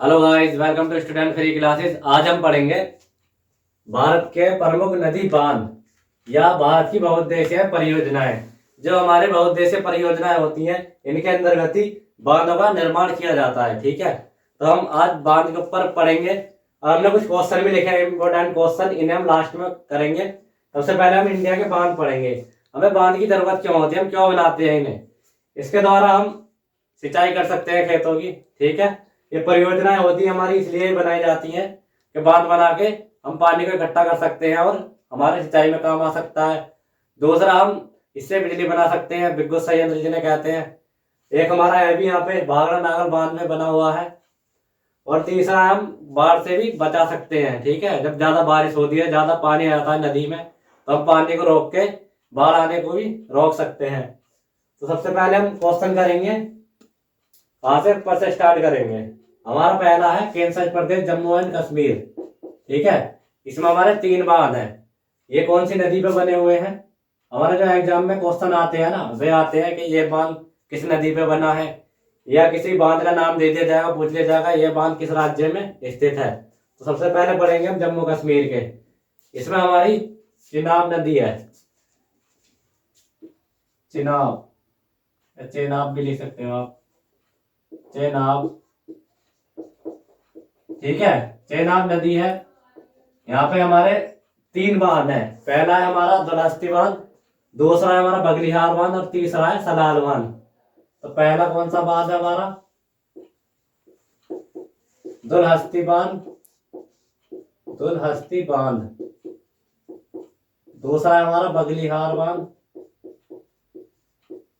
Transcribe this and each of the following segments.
Hello guys, welcome to student free classes. आज हम पढ़ेंगे भारत के प्रमुख नदी बांध या भारत की बहुउद्देशीय परियोजनाएं। जो हमारे बहुउद्देशीय परियोजनाएं होती हैं, इनके अंतर्गत ही बांधों का निर्माण किया जाता है। ठीक है, तो हम आज बांध के ऊपर पढ़ेंगे और हमने कुछ क्वेश्चन भी लिखे हैं, इंपॉर्टेंट क्वेश्चन। इन्हें हम लास्ट में करेंगे। सबसे पहले हम इंडिया के बांध पढ़ेंगे। हमें बांध की जरूरत क्यों होती है, हम क्यों बनाते हैं इन्हें। इसके द्वारा हम सिंचाई कर सकते हैं खेतों की। ठीक है, ये परियोजनाएं होती है हमारी इसलिए बनाई जाती हैं कि बांध बना के हम पानी को इकट्ठा कर सकते हैं और हमारे सिंचाई में काम आ सकता है। दूसरा, हम इससे बिजली बना सकते हैं, विद्युत संयंत्र जिन्हें कहते हैं। एक हमारा है भी यहाँ पे भाखड़ा नागल बांध में बना हुआ है। और तीसरा, हम बाढ़ से भी बचा सकते हैं। ठीक है, जब ज्यादा बारिश होती है, ज्यादा पानी आ जाता है नदी में, तो हम पानी को रोक के बाढ़ आने को भी रोक सकते हैं। तो सबसे पहले हम क्वेश्चन करेंगे, कहां से ऊपर से स्टार्ट करेंगे। हमारा पहला है केंद्र शासित प्रदेश जम्मू एंड कश्मीर। ठीक है, इसमें हमारे 3 बांध हैं। ये कौन सी नदी पे बने हुए हैं। हमारे जो एग्जाम में क्वेश्चन आते हैं ना, वे आते हैं कि ये बांध किस नदी पे बना है, या किसी बांध का नाम दे दिया जाएगा, पूछ लिया जाएगा ये बांध किस राज्य में स्थित है। तो सबसे पहले पढ़ेंगे हम जम्मू कश्मीर के। इसमें हमारी चिनाब नदी है। चिनाब, चेनाब भी लिख सकते हो आप, चेनाब। ठीक है, चेनाब नदी है। यहाँ पे हमारे 3 बांध हैं। पहला है हमारा दुलहस्ती बांध, दूसरा है हमारा बगलिहार बांध और तीसरा है सलाल बांध। तो पहला कौन सा बांध है हमारा, दुलहस्ती बांध। दुलहस्ती बांध। दूसरा है हमारा बगलिहार बांध,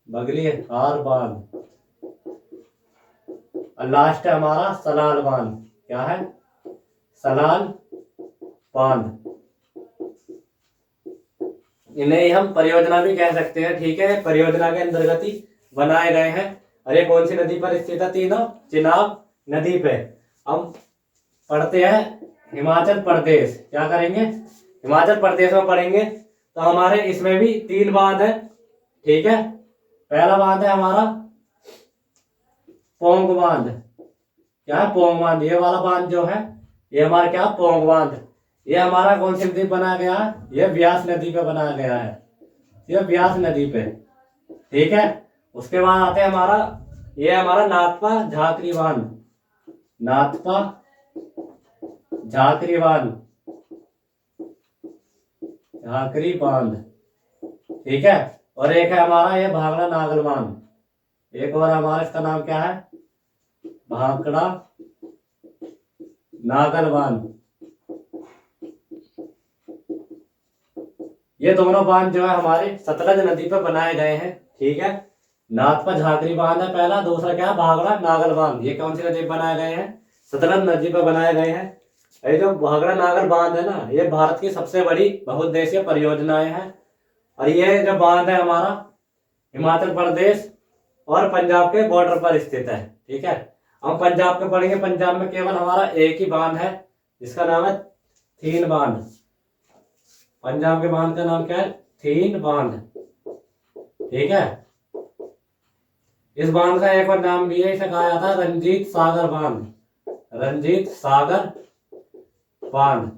बगलिहार बांध। और लास्ट है हमारा सलाल बांध। क्या है, सलाल बांध। इन्हें हम परियोजना भी कह सकते हैं। ठीक है, परियोजना के अंतर्गत ही बनाए गए हैं। और ये कौन सी नदी पर स्थित है, तीनों चिनाब नदी पे। हम पढ़ते हैं हिमाचल प्रदेश। क्या करेंगे, हिमाचल प्रदेश में पढ़ेंगे। तो हमारे इसमें भी 3 बांध है। ठीक है, पहला बांध है हमारा पोंग बांध। क्या है, पोंग बांध। ये वाला बांध जो है, ये हमारा क्या, पोंग बांध। ये हमारा कौन सी नदी बनाया गया है, ये व्यास नदी पे बनाया गया है। ये व्यास नदी पे। ठीक है, उसके बाद आते हैं हमारा, ये हमारा नाथपा झाकरी बांध। नाथपा झाकरी बांध, झाकरी बांध। ठीक है, और एक है हमारा ये भाखड़ा नागल बांध। एक और हमारा, इसका नाम क्या है, भाखड़ा नागल बांध। ये दोनों बांध जो है हमारे सतलज नदी पर बनाए गए हैं। ठीक है, नाथपा झाकरी बांध है पहला, दूसरा क्या है, भाखड़ा नागल बांध। ये कौन सी नदी पर बनाए गए हैं, सतलज नदी पर बनाए गए हैं। ये जो भाखड़ा नागल बांध है ना, ये भारत की सबसे बड़ी बहुउद्देशीय परियोजनाएं हैं। और ये जो बांध है हमारा हिमाचल प्रदेश और पंजाब के बॉर्डर पर स्थित है। ठीक है, हम पंजाब के पढ़ेंगे। पंजाब में केवल हमारा एक ही बांध है, जिसका नाम है थीन बांध। पंजाब के बांध का नाम क्या है, थीन बांध। ठीक है, इस बांध का एक और नाम भी है, इसे कहा जाता है रंजीत सागर बांध। रंजीत सागर बांध।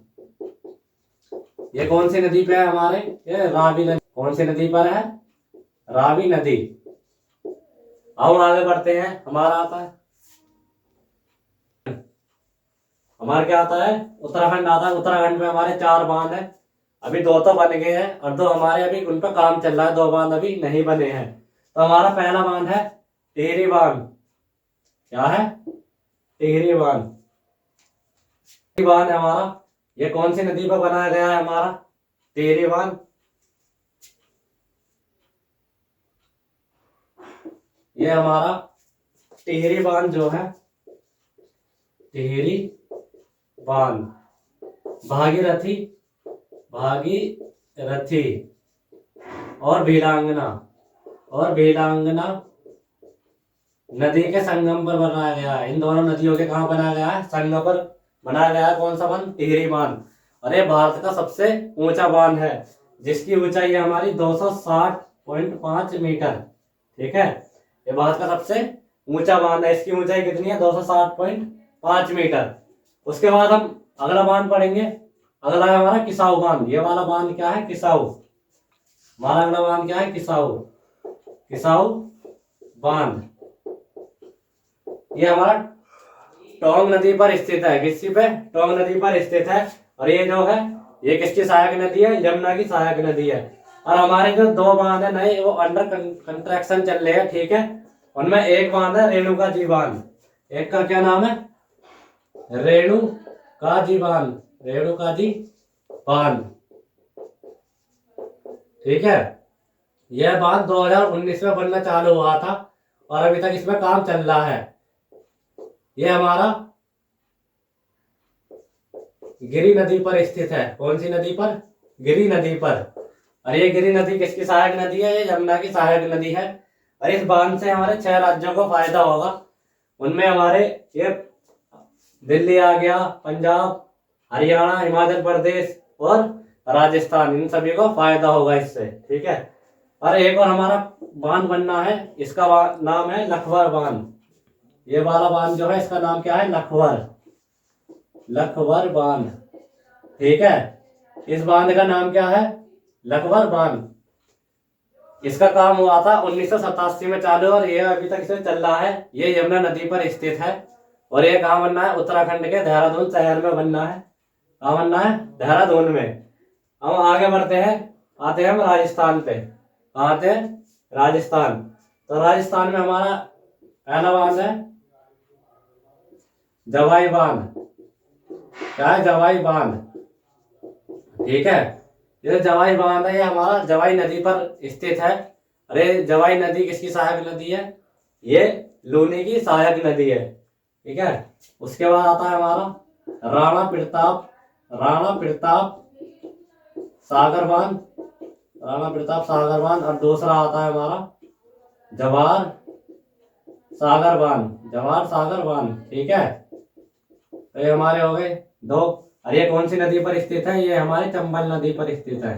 ये कौन सी नदी पे है हमारे, ये रावी नदी। कौन सी नदी पर है, रावी नदी। अब आगे बढ़ते हैं। हमारा आता है, हमारा क्या आता है, उत्तराखंड आता है। उत्तराखंड में हमारे 4 बांध हैं। अभी 2 तो बन गए हैं और 2 हमारे अभी उन पर काम चल रहा है। 2 बांध अभी नहीं बने हैं। तो हमारा पहला बांध है टिहरी बांध। क्या है, टिहरी बांध। टिहरी बांध है हमारा, ये कौन सी नदी पर बनाया गया है हमारा, टिहरी बांध। ये हमारा टिहरी बांध जो है, टिहरी बांध। भागीरथी, भागीरथी और भीलांगना, और भीलांगना नदी के संगम पर बनाया गया है। इन दोनों नदियों के कहाँ बनाया गया है, संगम पर बनाया गया है। कौन सा बांध, टिहरी बांध। और ये भारत का सबसे ऊंचा बांध है, जिसकी ऊंचाई है हमारी 260.5 मीटर। ठीक है, ये भारत का सबसे ऊंचा बांध है। इसकी ऊंचाई कितनी है, 260.5 5 मीटर। उसके बाद हम अगला बांध पढ़ेंगे। अगला है हमारा किसाऊ बांध। ये वाला बांध क्या है? किसाऊ। हमारा अगला बांध क्या है? किसाऊ। किसाऊ बांध। ये हमारा टोंग नदी पर स्थित है। किसी पे? टोंग नदी पर स्थित है। और ये जो है ये किसकी सहायक नदी है? यमुना की सहायक नदी है। और हमारे जो 2 बांध है नए वो अंडर कंस्ट्रक्शन चल रहे हैं, ठीक है। उनमें एक बांध है रेणुका जी बांध। एक का क्या नाम है? रेणुका जी बांध। रेणुका जी बांध, ठीक है। यह बांध 2019 में बनना चालू हुआ था और अभी तक इसमें काम चल रहा है। यह हमारा गिरि नदी पर स्थित है। कौन सी नदी पर? गिरि नदी पर। और ये गिरि नदी किसकी सहायक नदी है? ये यमुना की सहायक नदी है। और इस बांध से हमारे 6 राज्यों को फायदा होगा। उनमें हमारे ये दिल्ली आ गया, पंजाब, हरियाणा, हिमाचल प्रदेश और राजस्थान, इन सभी को फायदा होगा इससे, ठीक है। और एक और हमारा बांध बनना है, इसका नाम है लखवर बांध। ये वाला बांध जो है इसका नाम क्या है? लखवर। लखवर बांध, ठीक है। इस बांध का नाम क्या है? लखवर बांध। इसका काम हुआ था 1987 में चालू और ये अभी तक इसे चल रहा है। ये यमुना नदी पर स्थित है और ये कहाँ बनना है? उत्तराखंड के देहरादून शहर में बनना है। कहाँ बनना है? देहरादून में। हम आगे बढ़ते हैं, आते हैं हम राजस्थान पे। कहाँ आते हैं? राजस्थान। तो राजस्थान में हमारा पहला बांध है जवाई बांध। क्या है? जवाई बांध, ठीक है। ये जवाई बांध है, ये हमारा जवाई नदी पर स्थित है। अरे जवाई नदी किसकी सहायक नदी है? ये लूनी की सहायक नदी है, ठीक है। उसके बाद आता है हमारा राणा प्रताप। राणा प्रताप सागर बांध। राणा प्रताप सागर बांध। और दूसरा आता है हमारा जवाहर सागर बांध। जवाहर सागर बांध, ठीक है। तो ये हमारे हो गए 2। और ये कौन सी नदी पर स्थित है? ये हमारी चंबल नदी पर स्थित है।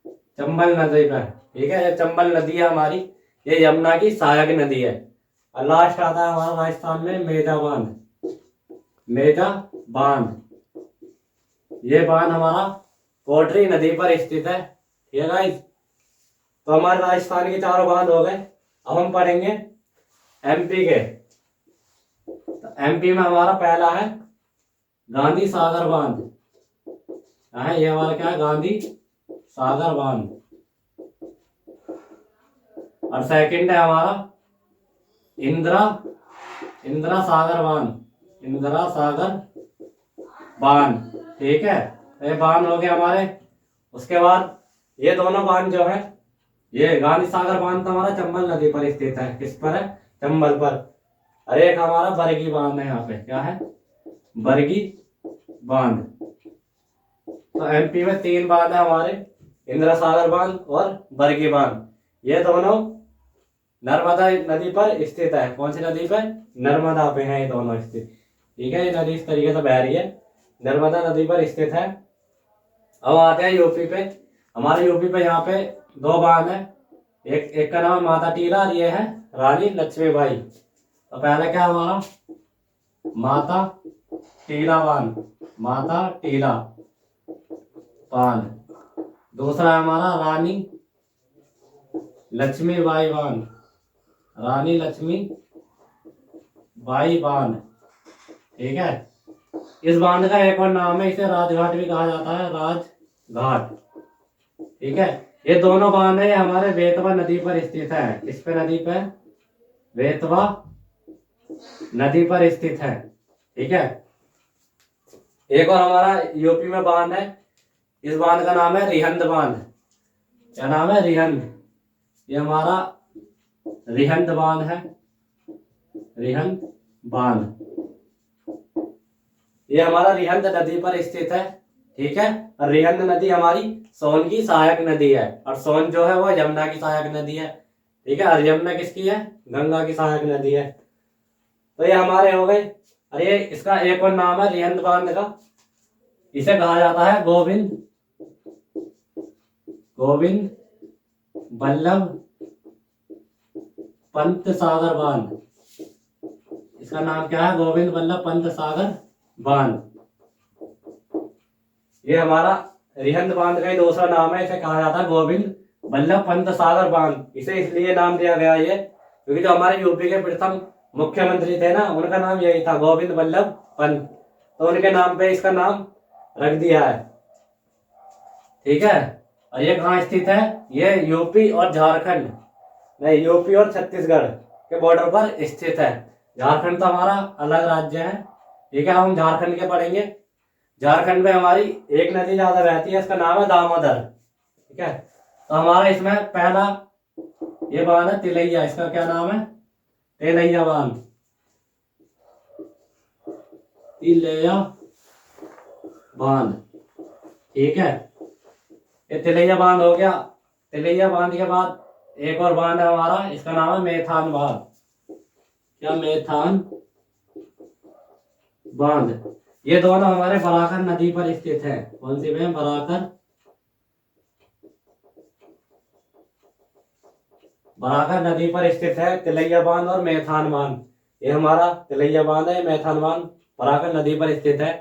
चंबल नदी पर, ठीक है। ये चंबल नदी है हमारी, ये यमुना की सहायक नदी है। और लास्ट आता है हमारा राजस्थान में मेजा बांध। मेजा बांध। ये बांध हमारा कोटरी नदी पर स्थित है, ठीक है गाइस। तो हमारे राजस्थान के 4 बांध हो गए। अब हम पढ़ेंगे एमपी के। तो एमपी में हमारा पहला है गांधी सागर बांध। है ये हमारा क्या है? गांधी सागर बांध। और सेकंड है हमारा इंदिरा सागर बांध। इंदिरा सागर बांध, ठीक है। ये बांध हो गया हमारे। उसके बाद ये दोनों बांध जो है, ये गांधी सागर बांध तो हमारा चंबल नदी पर स्थित है। किस पर है? चंबल पर। और एक हमारा बरगी बांध है। यहाँ पे क्या है? बरगी बांध। तो एमपी में 3 बांध है हमारे, इंदिरा सागर बांध और बरगी बांध। ये दोनों नर्मदा नदी पर स्थित है। कौन सी नदी पर? नर्मदा पे है ये दोनों स्थित, ठीक है। ये नदी इस तरीके से बह रही है, नर्मदा नदी पर स्थित है। अब आते हैं यूपी पे। हमारे यूपी पे यहाँ पे 2 बांध है। एक का नाम माता टीला और ये है रानी लक्ष्मीबाई। तो पहला क्या हमारा? माता टीला बांध। माता टीला बांध। दूसरा हमारा रानी लक्ष्मीबाई बांध। रानी लक्ष्मी बाई बांध, ठीक है। इस बांध का एक और नाम है, इसे राजघाट भी कहा जाता है। राजघाट, ठीक है। ये दोनों बांध है हमारे बेतवा नदी पर स्थित है। किस पे नदी पे? बेतवा नदी पर स्थित है, ठीक है। एक और हमारा यूपी में बांध है, इस बांध का नाम है रिहंद बांध। क्या नाम है? रिहंद। ये हमारा रिहंद बांध है। रिहंद बांध, ये हमारा रिहंद नदी पर स्थित है, ठीक है। और रिहंद नदी हमारी सोन की सहायक नदी है और सोन जो है वो यमुना की सहायक नदी है, ठीक है। और यमुना किसकी है? गंगा की सहायक नदी है। तो ये हमारे हो गए। और ये इसका एक और नाम है रिहंद बांध का, इसे कहा जाता है गोविंद बल्लभ पंत सागर बांध। इसका नाम क्या है? गोविंद बल्लभ पंत सागर बांध। ये हमारा रिहंद बांध का ही दूसरा नाम है। इसे कहा जाता है गोविंद बल्लभ पंत सागर बांध। इसे इसलिए नाम दिया गया ये क्योंकि जो हमारे यूपी के प्रथम मुख्यमंत्री थे ना, उनका नाम यही था, गोविंद बल्लभ पंत। तो उनके नाम पे इसका नाम रख दिया है। ठीक है। और ये कहाँ स्थित है? ये यूपी और झारखंड, नहीं, यूपी और छत्तीसगढ़ के बॉर्डर पर स्थित है। झारखंड तो हमारा अलग राज्य है। ठीक है, हम झारखंड के पढ़ेंगे। झारखंड में हमारी एक नदी ज्यादा बहती है, इसका नाम है दामोदर। ठीक है, तो हमारा इसमें पहला ये बांध है तिलैया। इसका क्या नाम है? तिलैया बांध। तिलैया बांध। ठीक है, ये तिलैया बांध हो गया। तिलैया बांध के बाद एक और बांध है हमारा, इसका नाम है मेथान बांध। क्या? मेथान बांध। ये दोनों हमारे बराकर नदी पर स्थित है। कौन सी में? बराकर नदी पर स्थित है तिलैया बांध और मेथान बांध। ये हमारा तिलैया बांध है, मेथान बांध बराकर नदी पर स्थित है।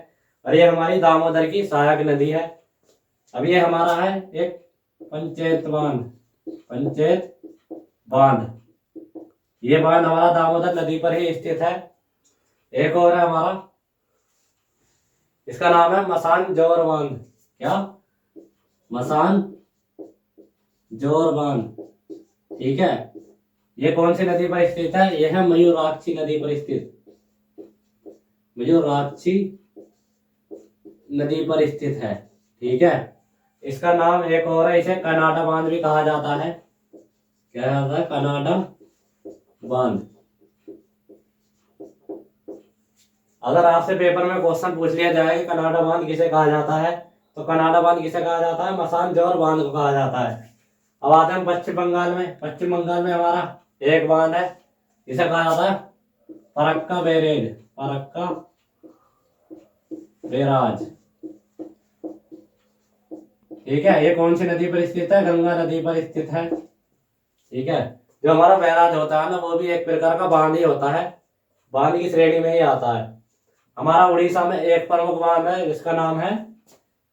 और ये हमारी दामोदर की सहायक नदी है। अब ये हमारा है एक पंचेत बांध। पंचेत बांध, ये बांध हमारा दामोदर नदी पर ही स्थित है। एक और है हमारा, इसका नाम है मसान जोर बांध। क्या? मसान जोर बांध। ठीक है, ये कौन सी नदी पर स्थित है? यह है मयूराक्षी नदी पर स्थित। मयूराक्षी नदी पर स्थित है। ठीक है, इसका नाम एक और है, इसे कनाडा बांध भी कहा जाता है। क्या कहता है? कनाडा बांध। अगर आपसे पेपर में क्वेश्चन पूछ लिया जाए कि कनाडा बांध किसे कहा जाता है, तो कनाडा बांध किसे कहा जाता है? मसान जोर बांध को कहा जाता है। अब आते हैं पश्चिम बंगाल में। पश्चिम बंगाल में हमारा एक बांध है, इसे कहा जाता है फरक्का बैरेज। फरक्का बैराज। ठीक है, ये कौन सी नदी पर स्थित है? गंगा नदी पर स्थित है। ठीक है, जो हमारा बैराज होता है ना, वो भी एक प्रकार का बांध ही होता है, बांध की श्रेणी में ही आता है। हमारा उड़ीसा में एक प्रमुख बांध है, जिसका नाम है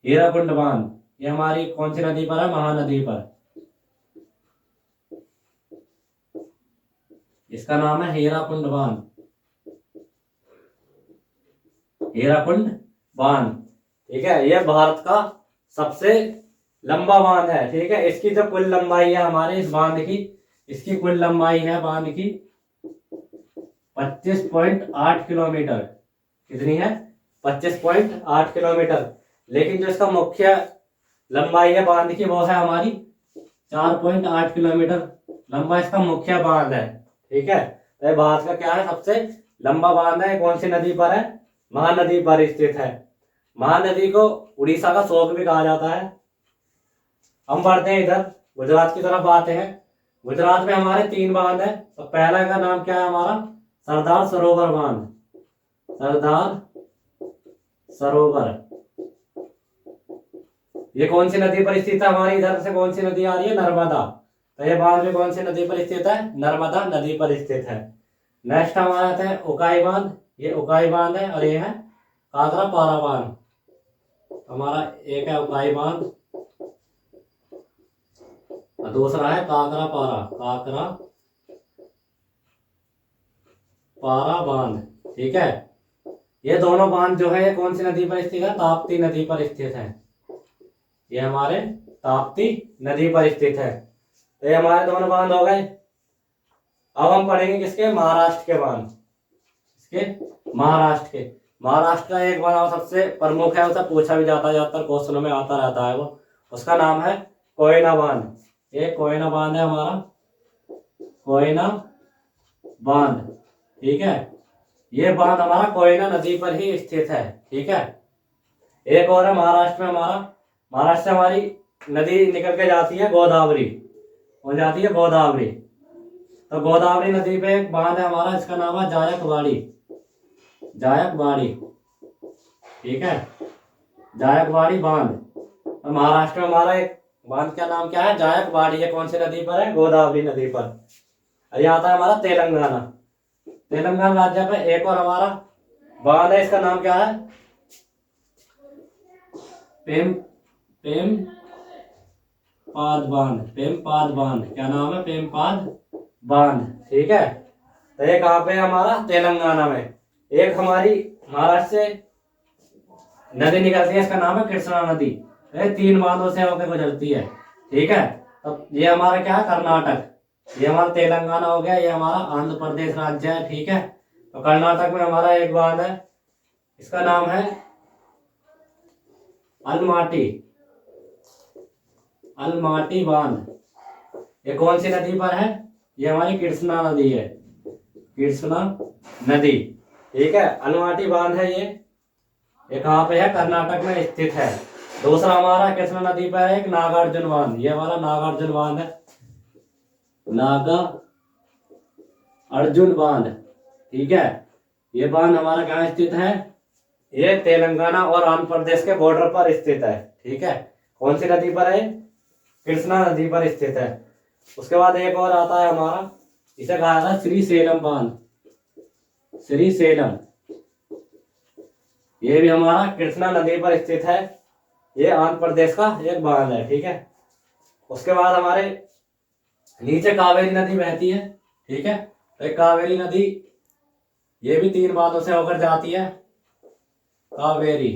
हीराकुंड बांध। ये हमारी कौन सी नदी पर है? महानदी पर। इसका नाम है हीराकुंड बांध। हीराकुंड बांध। ठीक है, यह भारत का सबसे लंबा बांध है। ठीक है, इसकी जो कुल लंबाई है हमारे इस बांध की, इसकी कुल लंबाई है बांध की 25.8 किलोमीटर। कितनी है? 25.8 किलोमीटर। लेकिन जो इसका मुख्य लंबाई है बांध की, वो है हमारी 4.8 किलोमीटर लंबा इसका मुख्य बांध है। ठीक है, तो भारत का क्या है? सबसे लंबा बांध है। कौन सी नदी पर है? महानदी पर स्थित है। महानदी को उड़ीसा का शोक भी कहा जाता है। हम बढ़ते हैं इधर गुजरात की तरफ आते हैं। गुजरात में हमारे 3 बांध है। तो पहला का नाम क्या है हमारा? सरदार सरोवर बांध। सरदार सरोवर। ये कौन सी नदी पर स्थित है? हमारी इधर से कौन सी नदी आ रही है? नर्मदा। तो ये बांध भी कौन सी नदी पर स्थित है? नर्मदा नदी पर स्थित है। नेक्स्ट हमारा आता है उकाई बांध। ये उकाई बांध है और ये है काकरा पारा बांध। हमारा एक है उकाई बांध और दूसरा है काकरा पारा। काकरा पारा बांध। ठीक है, ये दोनों बांध जो है कौन सी नदी पर स्थित है? ताप्ती नदी पर स्थित है। ये हमारे ताप्ती नदी पर स्थित है। तो ये हमारे दोनों बांध हो गए। अब हम पढ़ेंगे किसके? महाराष्ट्र के बांध। किसके? महाराष्ट्र के। महाराष्ट्र का एक बांध सबसे प्रमुख है, उसे पूछा भी जाता है, ज्यादातर क्वेश्चनों में आता रहता है वो। उसका नाम है कोयना बांध। ये कोयना बांध है हमारा, कोयना बांध। ठीक है, ये बांध हमारा कोयना नदी पर ही स्थित है। ठीक है, एक और है महाराष्ट्र में हमारा। महाराष्ट्र से हमारी नदी निकल के जाती है गोदावरी। हो जाती है गोदावरी। तो गोदावरी नदी पे एक बांध है हमारा, इसका नाम है जायकवाड़ी। जायकवाड़ी। ठीक है, जायकवाड़ी बांध। तो महाराष्ट्र में हमारा एक बांध का नाम क्या है? जायकवाड़ी। ये कौन सी नदी पर है? गोदावरी नदी पर। ये आता है हमारा तेलंगाना। तेलंगाना राज्य पे एक और हमारा बांध है, इसका नाम क्या है? पेम पेमपाद बांध। पेमपाद बांध, क्या नाम है? पेमपाद बांध। ठीक है, तो ये कहाँ पे है? हमारा तेलंगाना में। एक हमारी महाराष्ट्र से नदी निकलती है, इसका नाम है कृष्णा नदी। ये 3 बांधों से होकर गुजरती है। ठीक है, तो ये हमारा क्या है? कर्नाटक। ये हमारा तेलंगाना हो गया, ये हमारा आंध्र प्रदेश राज्य है। ठीक है, तो कर्नाटक में हमारा एक बांध है, इसका नाम है अलमाटी। अलमाटी बांध। ये कौन सी नदी पर है? ये हमारी कृष्णा नदी है, कृष्णा नदी। ठीक है, अलमाटी बांध है ये कहाँ पे है? कर्नाटक में स्थित है। दूसरा हमारा कृष्णा नदी पर है एक नागार्जुन बांध। ये हमारा नागार्जुन बांध है, नागार्जुन बांध। ठीक है, ये बांध हमारा कहाँ स्थित है? ये तेलंगाना और आंध्र प्रदेश के बॉर्डर पर स्थित है। ठीक है, कौन सी नदी पर है? कृष्णा नदी पर स्थित है। उसके बाद एक और आता है हमारा, इसे कहा था श्रीशैलम बांध। श्रीशैलम, ये भी हमारा कृष्णा नदी पर स्थित है। ये आंध्र प्रदेश का एक बांध है। ठीक है, उसके बाद हमारे नीचे कावेरी नदी बहती है। ठीक है, तो एक कावेरी नदी, ये भी 3 बांधों से होकर जाती है, कावेरी।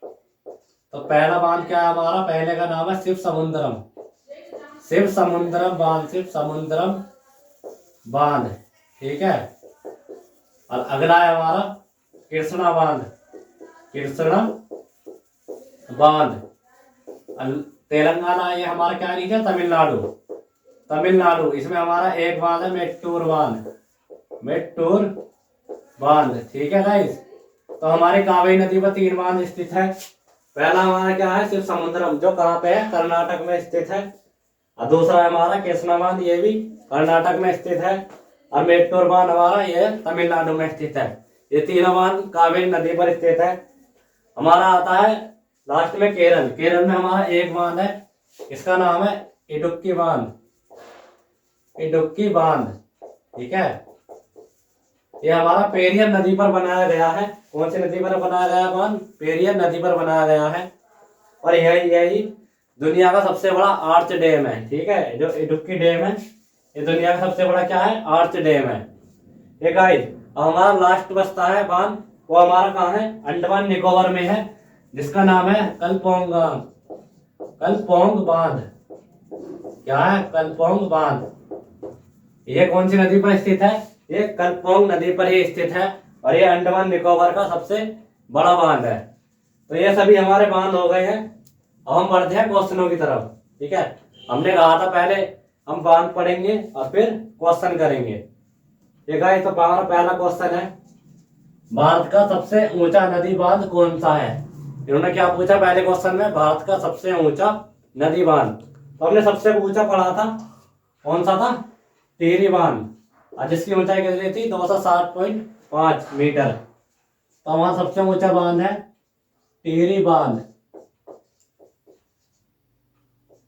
तो पहला बांध क्या है हमारा? पहले का नाम है शिव समुद्रम। शिव समुद्रम बांध, शिव समुद्रम बांध। ठीक है, और अगला है हमारा कृष्णा बांध। कृष्णा बांध तेलंगाना, ये हमारा क्या रीजन है? तमिलनाडु। तमिलनाडु, इसमें हमारा एक बांध है मेट्टूर बांध। मेट्टूर बांध। ठीक है गाइस, तो हमारी कावेरी नदी पर 3 बांध स्थित है। पहला हमारा क्या है? शिव समुद्रम, जो कहाँ पे है? कर्नाटक में स्थित है। और दूसरा हमारा कृष्णा बांध, ये भी कर्नाटक में स्थित है। और मेट्टूर बांध हमारा ये तमिलनाडु में स्थित है। ये 3 बांध कावेरी नदी पर स्थित है। हमारा आता है लास्ट में केरल। केरल में हमारा एक बांध है, इसका नाम है इडुक्की बांध। इडुक्की बांध। ठीक है, ये हमारा पेरियर नदी पर बनाया गया है। कौन सी नदी पर बनाया गया बांध? पेरियर नदी पर बनाया गया है। और यही दुनिया का सबसे बड़ा आर्च डैम है। ठीक है, जो इडुक्की डैम है, ये दुनिया का सबसे बड़ा क्या है? आर्च डैम है। ये गाइस, हमारा लास्ट बचता है बांध, वो हमारा कहाँ है? अंडमान निकोबार में है, जिसका नाम है कलपोंग। कलपोंग बांध। क्या है? कलपोंग बांध। ये कौन सी नदी पर स्थित है? ये कलपोंग नदी पर ही स्थित है, और ये अंडमान निकोबार का सबसे बड़ा बांध है। तो ये सभी हमारे बांध हो गए हैं। अब हम बढ़ते हैं क्वेश्चनों की तरफ। ठीक है, हमने कहा था पहले हम बांध पढ़ेंगे और फिर क्वेश्चन करेंगे। ठीक है, तो हमारा पहला क्वेश्चन है, भारत का सबसे ऊंचा नदी बांध कौन सा है? इन्होंने क्या पूछा पहले क्वेश्चन में? भारत का सबसे ऊंचा नदी बांध। तो हमने सबसे ऊंचा पढ़ा था, कौन सा था? टिहरी बांध, और जिसकी ऊंचाई कितनी थी? 260.5 मीटर। तो हमारा सबसे ऊंचा बांध है टिहरी बांध,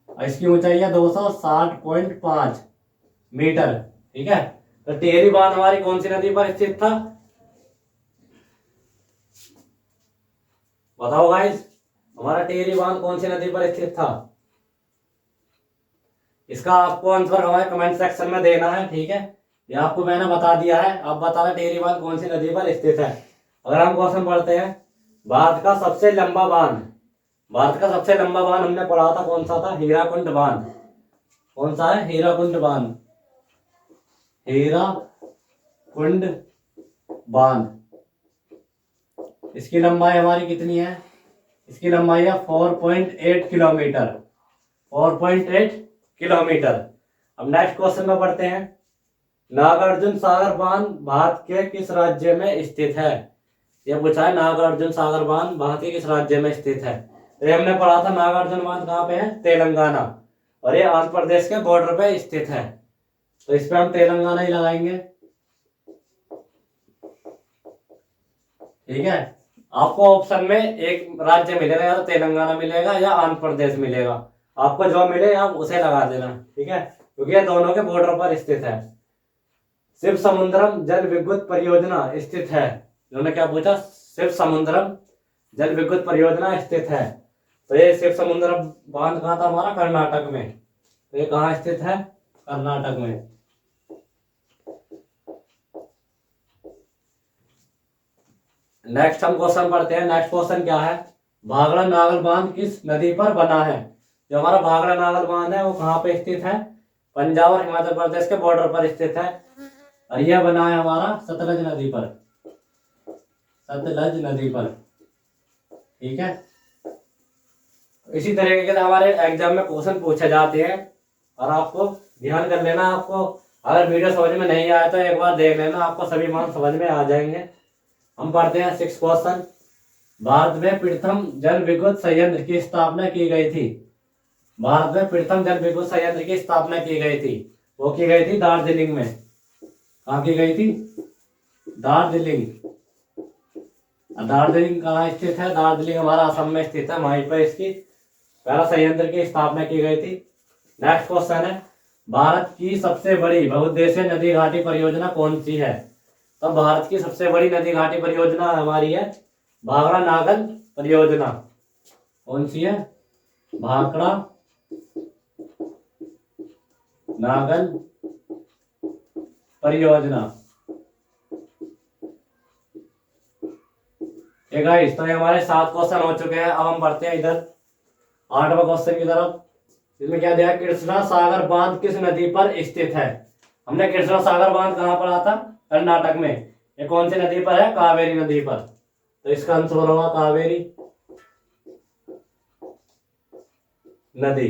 और इसकी ऊंचाई है 260.5 मीटर। ठीक है, तो टिहरी बांध हमारी कौन सी नदी पर स्थित था? बताओ गाइस, हमारा टिहरी बांध कौन सी नदी पर स्थित था? इसका आपको आंसर हमारे कमेंट सेक्शन में देना है। ठीक है, ये आपको मैंने बता दिया है, आप बताना टिहरी बांध कौन सी नदी पर स्थित है। अगर हम क्वेश्चन पढ़ते हैं, भारत का सबसे लंबा बांध। भारत का सबसे लंबा बांध हमने पढ़ा था, कौन सा था? हीराकुंड बांध। कौन सा है? हीराकुंड बांध। हीराकुंड बांध। इसकी लंबाई हमारी कितनी है? इसकी लंबाई है 4.8 किलोमीटर। 4.8 किलोमीटर। अब नेक्स्ट क्वेश्चन में पढ़ते हैं, नागार्जुन सागर बांध भारत के किस राज्य में स्थित है? यह पूछा है, नागार्जुन सागर बांध भारत के किस राज्य में स्थित है? तो ये हमने पढ़ा था, नागार्जुन बांध कहाँ पे है? तेलंगाना, और ये आंध्र प्रदेश के बॉर्डर पे स्थित है। तो इस पे हम तेलंगाना ही लगाएंगे। ठीक है, आपको ऑप्शन में एक राज्य मिलेगा, या तो तेलंगाना मिलेगा या आंध्र प्रदेश मिलेगा। आपको जो मिले आप उसे लगा देना। ठीक है, क्योंकि ये दोनों के बॉर्डर पर स्थित है। शिव समुद्रम जल विद्युत परियोजना स्थित है। इन्होंने क्या पूछा, शिव समुद्रम जल विद्युत परियोजना स्थित है। तो ये शिव समुद्रम बांध कहाँ था हमारा, कर्नाटक में। तो ये कहाँ स्थित है, कर्नाटक में। नेक्स्ट हम क्वेश्चन पढ़ते हैं। नेक्स्ट क्वेश्चन क्या है, भाखड़ा नागल बांध किस नदी पर बना है। जो हमारा भाखड़ा नागल बांध है वो कहाँ पे स्थित है, पंजाब और हिमाचल प्रदेश के बॉर्डर पर स्थित है। और यह बना है हमारा सतलज नदी पर, सतलज नदी पर। ठीक है, इसी तरीके के हमारे एग्जाम में क्वेश्चन पूछे जाते हैं और आपको ध्यान कर लेना। आपको अगर वीडियो समझ में नहीं आया तो एक बार देख लेना, आपको सभी मान समझ में आ जाएंगे। हम पढ़ते हैं 6 क्वेश्चन। भारत में प्रथम जल विद्युत संयंत्र की स्थापना की गई थी। भारत में प्रथम जल विद्युत संयंत्र की स्थापना की गई थी, वो की गई थी दार्जिलिंग में। कहाँ की गई थी, दार्जिलिंग। दार्जिलिंग कहाँ स्थित है, दार्जिलिंग हमारा असम में स्थित है, वहीं पर इसकी पहला संयंत्र की स्थापना की गई थी। नेक्स्ट क्वेश्चन है, भारत की सबसे बड़ी बहुउद्देशीय नदी घाटी परियोजना कौन सी है। तो भारत की सबसे बड़ी नदी घाटी परियोजना हमारी है भाखड़ा नागल परियोजना। कौन सी है, भाखड़ा नागल परियोजना। ठीक है, इस तरह हमारे 7 क्वेश्चन हो चुके हैं। अब हम बढ़ते हैं इधर 8वां क्वेश्चन की तरफ। इसमें क्या दिया, कृष्णा सागर बांध किस नदी पर स्थित है। हमने कृष्णा सागर बांध कहाँ पर आता, कर्नाटक में। ये कौन सी नदी पर है, कावेरी नदी पर। तो इसका आंसर होगा कावेरी नदी।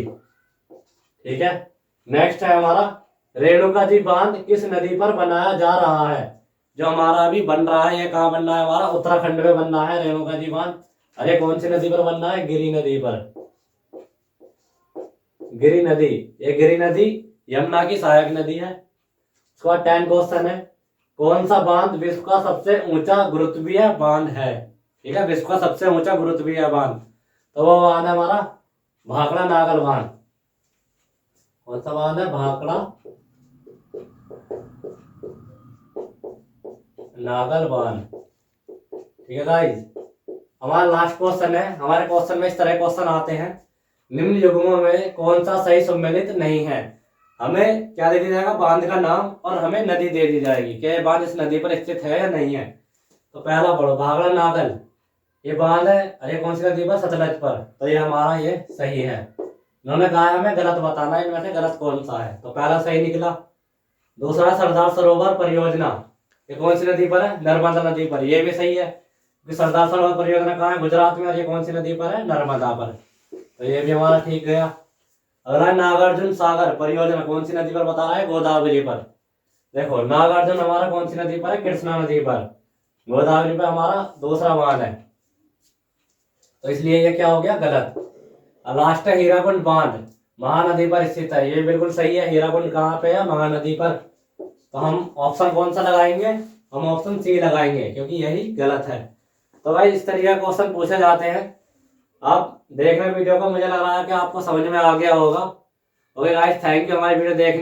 ठीक है, नेक्स्ट है हमारा रेणुका जी बांध किस नदी पर बनाया जा रहा है। जो हमारा अभी बन रहा है, ये कहाँ बन रहा है, हमारा उत्तराखंड में बन रहा है रेणुका जी बांध। अरे कौन सी नदी पर बनना है, गिरी नदी पर। गिरी नदी, ये गिरी नदी यमुना की सहायक नदी है। उसके बाद 10 क्वेश्चन है, कौन सा बांध विश्व का सबसे ऊंचा गुरुत्वीय बांध है। ठीक है, विश्व का सबसे ऊंचा गुरुत्वीय बांध, तो वो बांध है हमारा भाखड़ा नागल बांध। कौन सा बांध है, भाखड़ा नागल बांध। ठीक है गाइस, हमारा लास्ट क्वेश्चन है। हमारे क्वेश्चन में इस तरह क्वेश्चन आते हैं, निम्न युग्मों में कौन सा सही सम्मिलित नहीं है। हमें क्या दे दिया जाएगा, बांध का नाम और हमें नदी दे दी जाएगी कि ये बांध इस नदी पर स्थित है या नहीं है। तो पहला पढ़ो, भाखड़ा नागल ये बांध है, अरे कौन सी नदी पर, सतलज पर। तो ये हमारा ये सही है। इन्होंने कहा हमें गलत बताना है, इनमें से गलत कौन सा है। तो पहला सही निकला। दूसरा सरदार सरोवर परियोजना, ये कौन सी नदी पर है, नर्मदा नदी पर। ये भी सही है, क्योंकि सरदार सरोवर परियोजना कहाँ है, गुजरात में। और ये कौन सी नदी पर है, नर्मदा पर। तो ये भी हमारा ठीक गया। अगला नागार्जुन सागर परियोजना कौन सी नदी पर बता रहा है, गोदावरी पर। देखो नागार्जुन हमारा कौन सी नदी पर है, कृष्णा नदी पर। गोदावरी पर हमारा दूसरा बांध है, तो इसलिए ये क्या हो गया, गलत। लास्ट है हीराकुंड बांध, महानदी पर स्थित है। ये बिल्कुल सही है, हीराकुंड कहाँ पे है, महानदी पर। तो हम ऑप्शन कौन सा लगाएंगे, हम ऑप्शन सी लगाएंगे, क्योंकि यही गलत है। तो भाई इस तरीके के क्वेश्चन पूछे जाते हैं। आप देख रहे वीडियो को, मुझे लग रहा है कि आपको समझ में आ गया होगा। ओके गाइस, थैंक यू हमारी वीडियो देखने